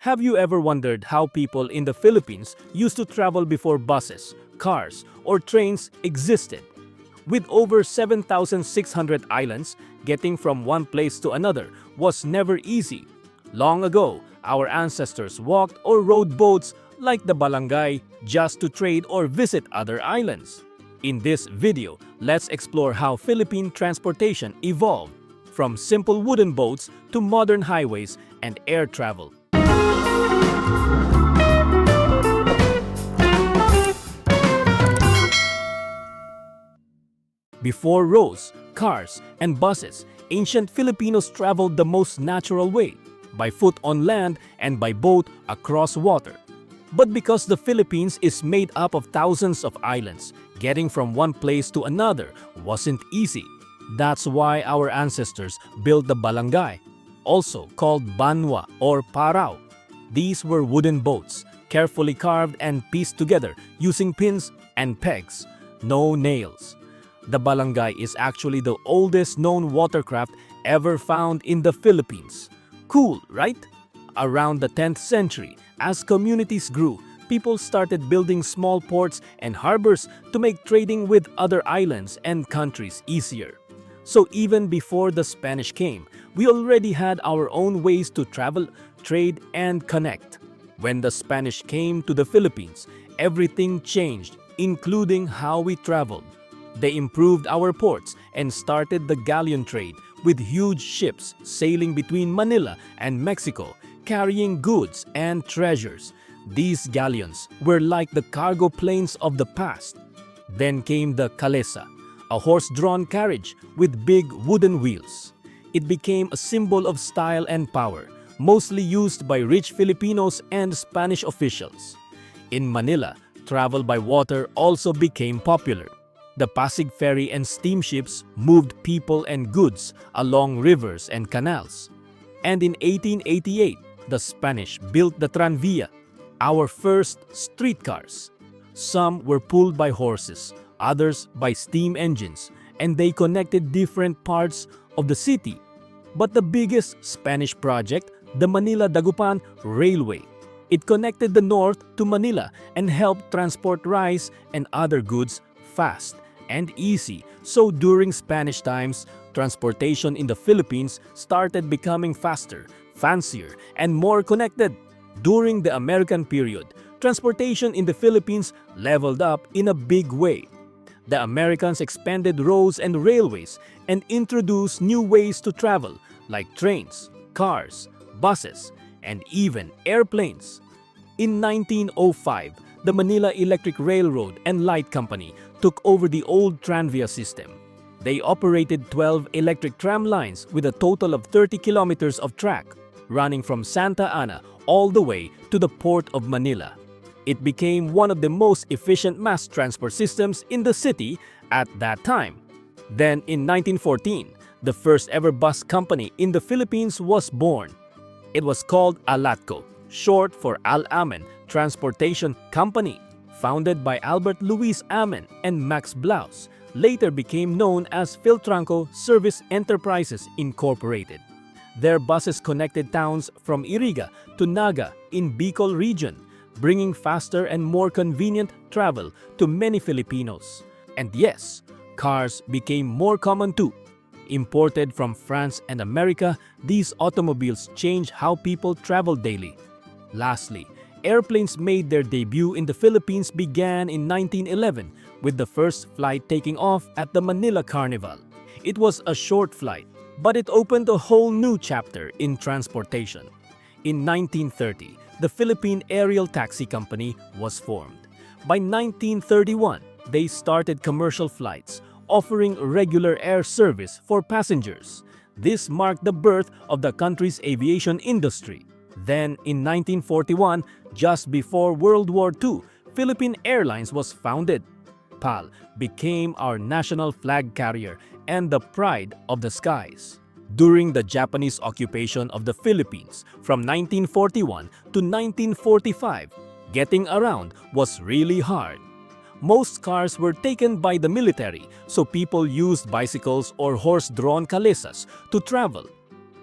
Have you ever wondered how people in the Philippines used to travel before buses, cars, or trains existed? With over 7,600 islands, getting from one place to another was never easy. Long ago, our ancestors walked or rode boats like the Balangay just to trade or visit other islands. In this video, let's explore how Philippine transportation evolved from simple wooden boats to modern highways and air travel. Before roads, cars, and buses, ancient Filipinos traveled the most natural way, by foot on land and by boat across water. But because the Philippines is made up of thousands of islands, getting from one place to another wasn't easy. That's why our ancestors built the Balangay, also called banwa or parao. These were wooden boats, carefully carved and pieced together using pins and pegs, no nails. The Balangay is actually the oldest known watercraft ever found in the Philippines. Cool, right? Around the 10th century, as communities grew, people started building small ports and harbors to make trading with other islands and countries easier. So even before the Spanish came, we already had our own ways to travel, trade, and connect. When the Spanish came to the Philippines, everything changed, including how we traveled. They improved our ports and started the galleon trade with huge ships sailing between Manila and Mexico, carrying goods and treasures. These galleons were like the cargo planes of the past. Then came the Kalesa, a horse-drawn carriage with big wooden wheels. It became a symbol of style and power, mostly used by rich Filipinos and Spanish officials. In Manila, travel by water also became popular. The Pasig ferry and steamships moved people and goods along rivers and canals. And in 1888, the Spanish built the tranvia, our first streetcars. Some were pulled by horses, others by steam engines, and they connected different parts of the city. But the biggest Spanish project, the Manila-Dagupan Railway. It connected the north to Manila and helped transport rice and other goods fast and easy. So during Spanish times, transportation in the Philippines started becoming faster, fancier, and more connected. During the American period, transportation in the Philippines leveled up in a big way. The Americans expanded roads and railways and introduced new ways to travel like trains, cars, buses, and even airplanes. In 1905, the Manila Electric Railroad and Light Company took over the old tranvia system. They operated 12 electric tram lines with a total of 30 kilometers of track, running from Santa Ana all the way to the Port of Manila. It became one of the most efficient mass transport systems in the city at that time. Then in 1914, the first ever bus company in the Philippines was born. It was called Alatco, short for Al-Amen Transportation Company, founded by Albert Luis Amen and Max Blaus, later became known as Philtranco Service Enterprises Incorporated. Their buses connected towns from Iriga to Naga in Bicol region, bringing faster and more convenient travel to many Filipinos. And yes, cars became more common too. Imported from France and America, these automobiles changed how people travel daily. Lastly, airplanes made their debut in the Philippines began in 1911 with the first flight taking off at the Manila Carnival. It was a short flight, but it opened a whole new chapter in transportation. In 1930, the Philippine Aerial Taxi Company was formed. By 1931, they started commercial flights, offering regular air service for passengers. This marked the birth of the country's aviation industry. Then in 1941, just before World War II, Philippine Airlines was founded. PAL became our national flag carrier and the pride of the skies. During the Japanese occupation of the Philippines from 1941 to 1945, getting around was really hard. Most cars were taken by the military, so people used bicycles or horse-drawn kalesas to travel.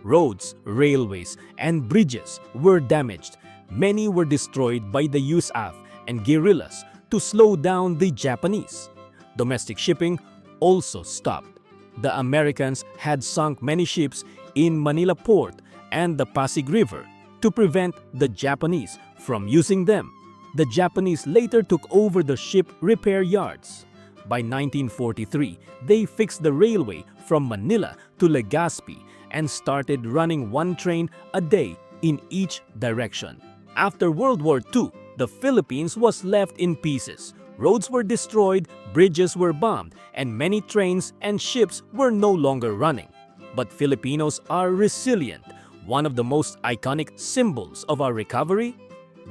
Roads, railways, and bridges were damaged. many were destroyed by the USAF and guerrillas to slow down the Japanese. Domestic shipping also stopped. The Americans had sunk many ships in Manila Port and the Pasig River to prevent the Japanese from using them. The Japanese later took over the ship repair yards. By 1943, they fixed the railway from Manila to Legazpi and started running one train a day in each direction. After World War II, the Philippines was left in pieces. Roads were destroyed, bridges were bombed, and many trains and ships were no longer running. But Filipinos are resilient. One of the most iconic symbols of our recovery?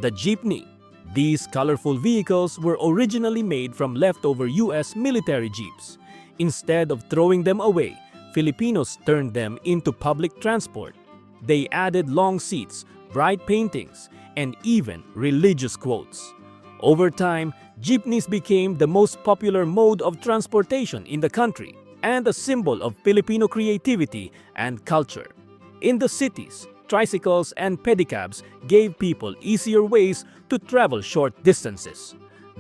The jeepney. These colorful vehicles were originally made from leftover US military jeeps. Instead of throwing them away, Filipinos turned them into public transport. They added long seats, bright paintings, and even religious quotes. Over time, jeepneys became the most popular mode of transportation in the country and a symbol of Filipino creativity and culture. In the cities, tricycles and pedicabs gave people easier ways to travel short distances.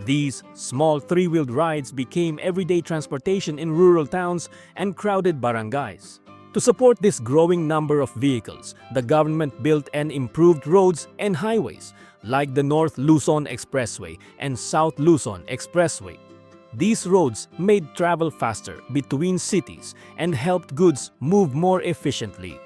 These small three-wheeled rides became everyday transportation in rural towns and crowded barangays. To support this growing number of vehicles, the government built and improved roads and highways like the North Luzon Expressway and South Luzon Expressway. These roads made travel faster between cities and helped goods move more efficiently.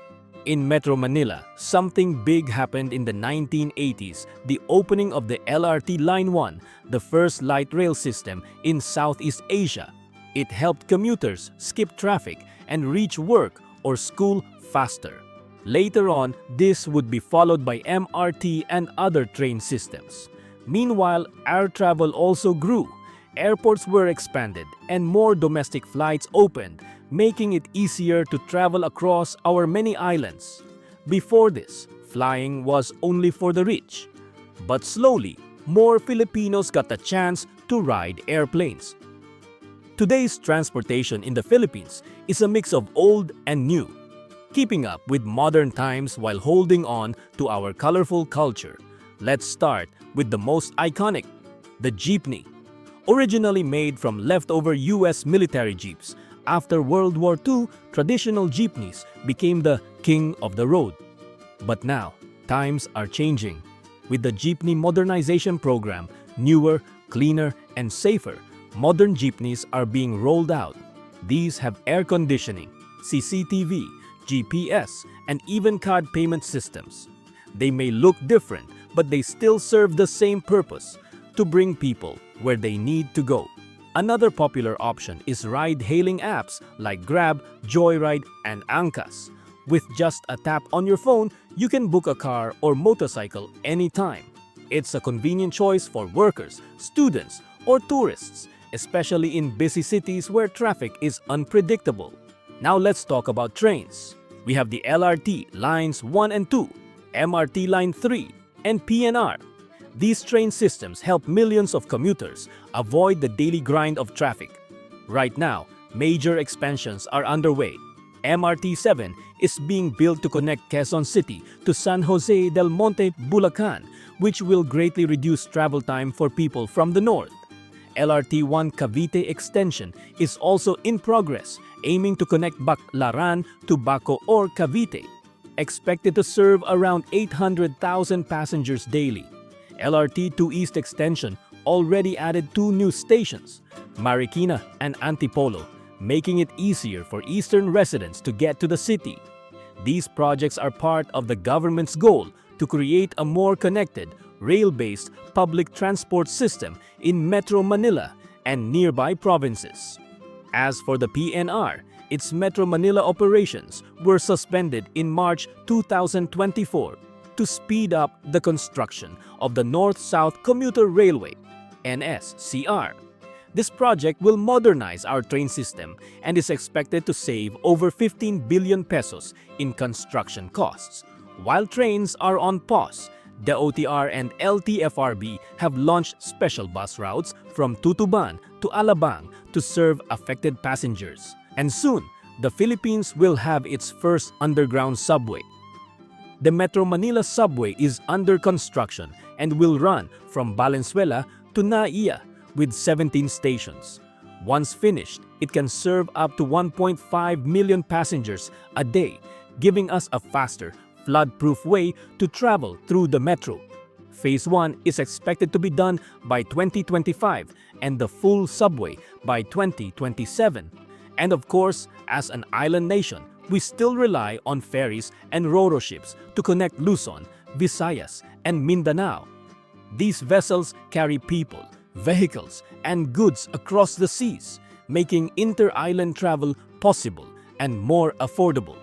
In Metro Manila, something big happened in the 1980s, the opening of the LRT Line 1, the first light rail system in Southeast Asia. It helped commuters skip traffic and reach work or school faster. Later on, this would be followed by MRT and other train systems. Meanwhile, air travel also grew. Airports were expanded and more domestic flights opened, making it easier to travel across our many islands. Before this, flying was only for the rich. But slowly, more Filipinos got the chance to ride airplanes. Today's transportation in the Philippines is a mix of old and new, keeping up with modern times while holding on to our colorful culture. Let's start with the most iconic, the jeepney. Originally made from leftover US military jeeps, after World War II, traditional jeepneys became the king of the road. But now, times are changing. With the Jeepney Modernization program, newer, cleaner, and safer, modern jeepneys are being rolled out. These have air conditioning, CCTV, GPS, and even card payment systems. They may look different, but they still serve the same purpose: to bring people where they need to go. Another popular option is ride-hailing apps like Grab, Joyride, and Angkas. With just a tap on your phone, you can book a car or motorcycle anytime. It's a convenient choice for workers, students, or tourists, especially in busy cities where traffic is unpredictable. Now let's talk about trains. We have the LRT Lines 1 and 2, MRT Line 3, and PNR. These train systems help millions of commuters avoid the daily grind of traffic. Right now, major expansions are underway. MRT 7 is being built to connect Quezon City to San Jose del Monte, Bulacan, which will greatly reduce travel time for people from the north. LRT 1 Cavite extension is also in progress, aiming to connect Baclaran to Baco or Cavite. Expected to serve around 800,000 passengers daily. LRT 2 East extension already added 2 new stations, Marikina and Antipolo, making it easier for eastern residents to get to the city. These projects are part of the government's goal to create a more connected, rail-based public transport system in Metro Manila and nearby provinces. As for the PNR, its Metro Manila operations were suspended in March 2024 to speed up the construction of the North-South Commuter Railway, NSCR. This project will modernize our train system and is expected to save over 15 billion pesos in construction costs. While trains are on pause, the OTR and LTFRB have launched special bus routes from Tutuban to Alabang to serve affected passengers. And soon, the Philippines will have its first underground subway. The Metro Manila subway is under construction and will run from Valenzuela to Naiya with 17 stations. Once finished, it can serve up to 1.5 million passengers a day, giving us a faster, flood-proof way to travel through the metro. Phase 1 is expected to be done by 2025 and the full subway by 2027. And of course, as an island nation, we still rely on ferries and ro-ro ships to connect Luzon, Visayas, and Mindanao. These vessels carry people, vehicles, and goods across the seas, making inter-island travel possible and more affordable.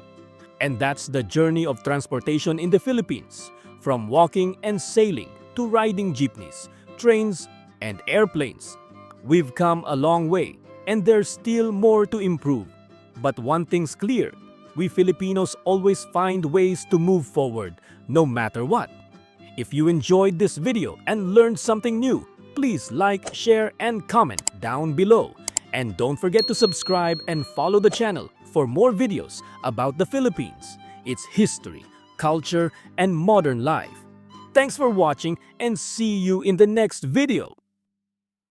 And that's the journey of transportation in the Philippines, from walking and sailing to riding jeepneys, trains, and airplanes. We've come a long way, and there's still more to improve. But one thing's clear, we Filipinos always find ways to move forward, no matter what. If you enjoyed this video and learned something new, please like, share, and comment down below. And don't forget to subscribe and follow the channel for more videos about the Philippines, its history, culture, and modern life. Thanks for watching and see you in the next video.